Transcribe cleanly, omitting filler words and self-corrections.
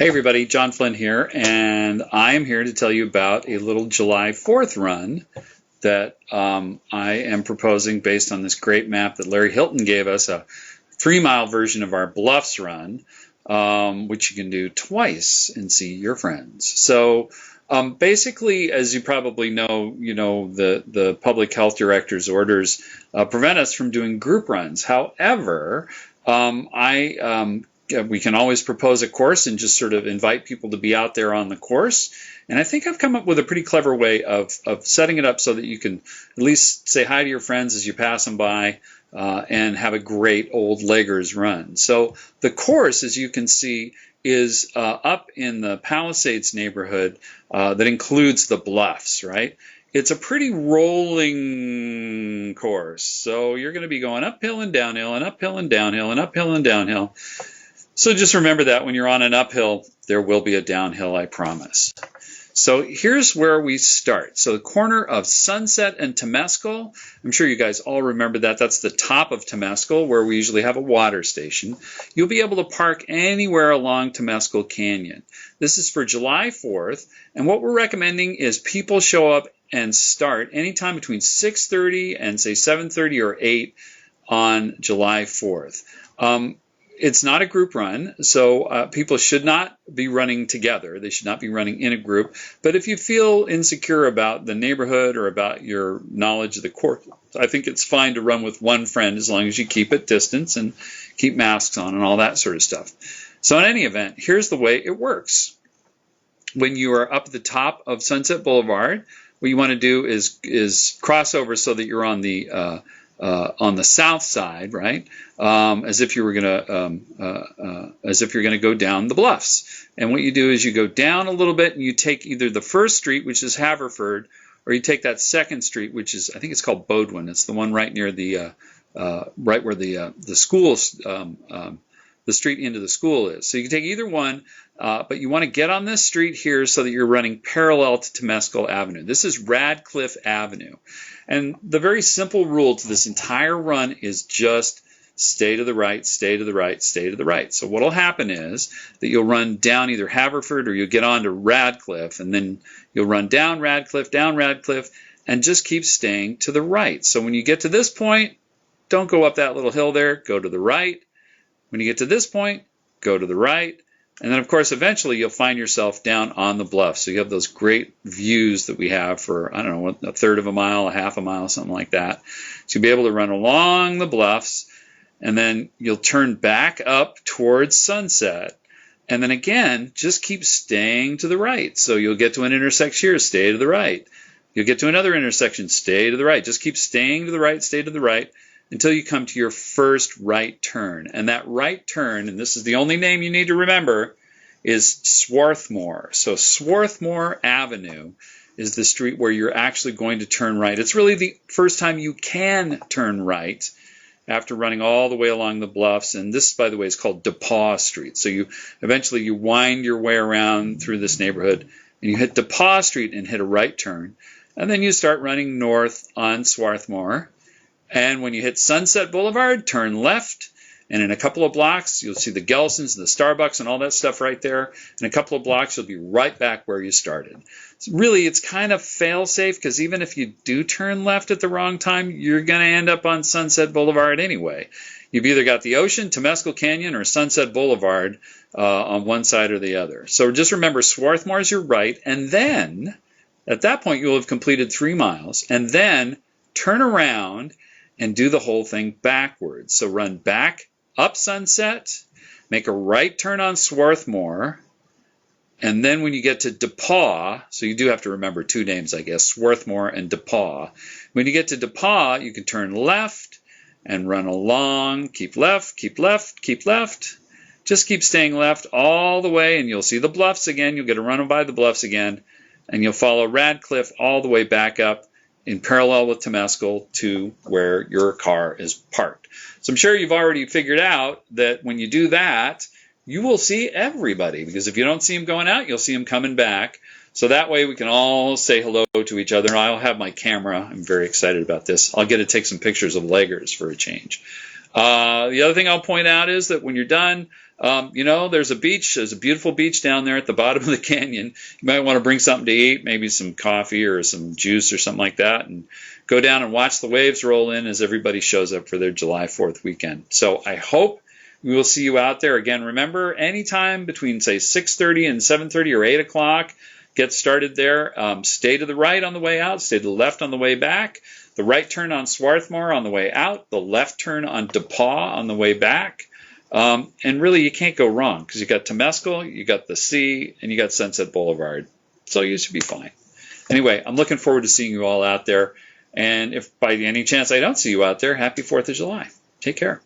Hey everybody, John Flynn here, and I am here to tell you about a little July 4th run that I am proposing based on this great map that Larry Hilton gave us, a 3-mile version of our Bluffs run, which you can do twice and see your friends. So basically, as you probably know, the public health director's orders prevent us from doing group runs. However, we can always propose a course and just sort of invite people to be out there on the course. And I think I've come up with a pretty clever way of setting it up so that you can at least say hi to your friends as you pass them by and have a great old leggers run. So the course, as you can see, is up in the Palisades neighborhood that includes the Bluffs, right? It's a pretty rolling course. So you're going to be going uphill and downhill and uphill and downhill and uphill and downhill. So just remember that when you're on an uphill, there will be a downhill, I promise. So here's where we start. So the corner of Sunset and Temescal, I'm sure you guys all remember that. That's the top of Temescal where we usually have a water station. You'll be able to park anywhere along Temescal Canyon. This is for July 4th, and what we're recommending is people show up and start anytime between 6:30 and say 7:30 or 8 on July 4th. It's not a group run, so people should not be running together. They should not be running in a group. But if you feel insecure about the neighborhood or about your knowledge of the course, I think it's fine to run with one friend as long as you keep it distance and keep masks on and all that sort of stuff. So in any event, here's the way it works. When you are up at the top of Sunset Boulevard, what you want to do is cross over so that you're on the south side, right? As if you were gonna go down the Bluffs. And what you do is you go down a little bit and you take either the first street, which is Haverford, or you take that second street, which is, I think it's called Bodwin. It's the one right near the right where the schools, the street into the school is. So you can take either one, but you want to get on this street here so that you're running parallel to Temescal Avenue. This is Radcliffe Avenue. And the very simple rule to this entire run is just stay to the right, stay to the right, stay to the right. So what will happen is that you'll run down either Haverford or you'll get on to Radcliffe, and then you'll run down Radcliffe, and just keep staying to the right. So when you get to this point, don't go up that little hill there, go to the right. When you get to this point, go to the right. And then, of course, eventually you'll find yourself down on the bluff. So you have those great views that we have for, I don't know, a third of a mile, a half a mile, something like that. So you'll be able to run along the bluffs, and then you'll turn back up towards Sunset. And then again, just keep staying to the right. So you'll get to an intersection here, stay to the right. You'll get to another intersection, stay to the right. Just keep staying to the right, stay to the right, until you come to your first right turn. And that right turn, and this is the only name you need to remember, is Swarthmore. So Swarthmore Avenue is the street where you're actually going to turn right. It's really the first time you can turn right after running all the way along the bluffs. And this, by the way, is called DePaw Street. So you eventually you wind your way around through this neighborhood, and you hit DePaw Street and hit a right turn. And then you start running north on Swarthmore. And when you hit Sunset Boulevard, turn left, and in a couple of blocks, you'll see the Gelson's and the Starbucks and all that stuff right there. In a couple of blocks, you'll be right back where you started. Really, it's kind of fail-safe, because even if you do turn left at the wrong time, you're going to end up on Sunset Boulevard anyway. You've either got the ocean, Temescal Canyon, or Sunset Boulevard on one side or the other. So just remember, Swarthmore is your right, and then at that point, you'll have completed 3 miles, and then turn around and do the whole thing backwards. So run back up Sunset, make a right turn on Swarthmore, and then when you get to DePaw, so you do have to remember 2 names, I guess, Swarthmore and DePaw. When you get to DePaw, you can turn left and run along, keep left, keep left, keep left. Just keep staying left all the way, and you'll see the bluffs again. You'll get to run by the bluffs again, and you'll follow Radcliffe all the way back up in parallel with Temescal to where your car is parked. So I'm sure you've already figured out that when you do that, you will see everybody, because if you don't see them going out, you'll see them coming back. So that way we can all say hello to each other. I'll have my camera. I'm very excited about this. I'll get to take some pictures of leggers for a change. The other thing I'll point out is that when you're done, There's a beach. There's a beautiful beach down there at the bottom of the canyon. You might want to bring something to eat, maybe some coffee or some juice or something like that, and go down and watch the waves roll in as everybody shows up for their July 4th weekend. So I hope we will see you out there. Again, remember, anytime between, say, 6:30 and 7:30 or 8 o'clock, get started there. Stay to the right on the way out, stay to the left on the way back. The right turn on Swarthmore on the way out, the left turn on DePaw on the way back. And really, you can't go wrong because you got Temescal, you got the sea, and you got Sunset Boulevard. So you should be fine. Anyway, I'm looking forward to seeing you all out there. And if by any chance I don't see you out there, happy 4th of July. Take care.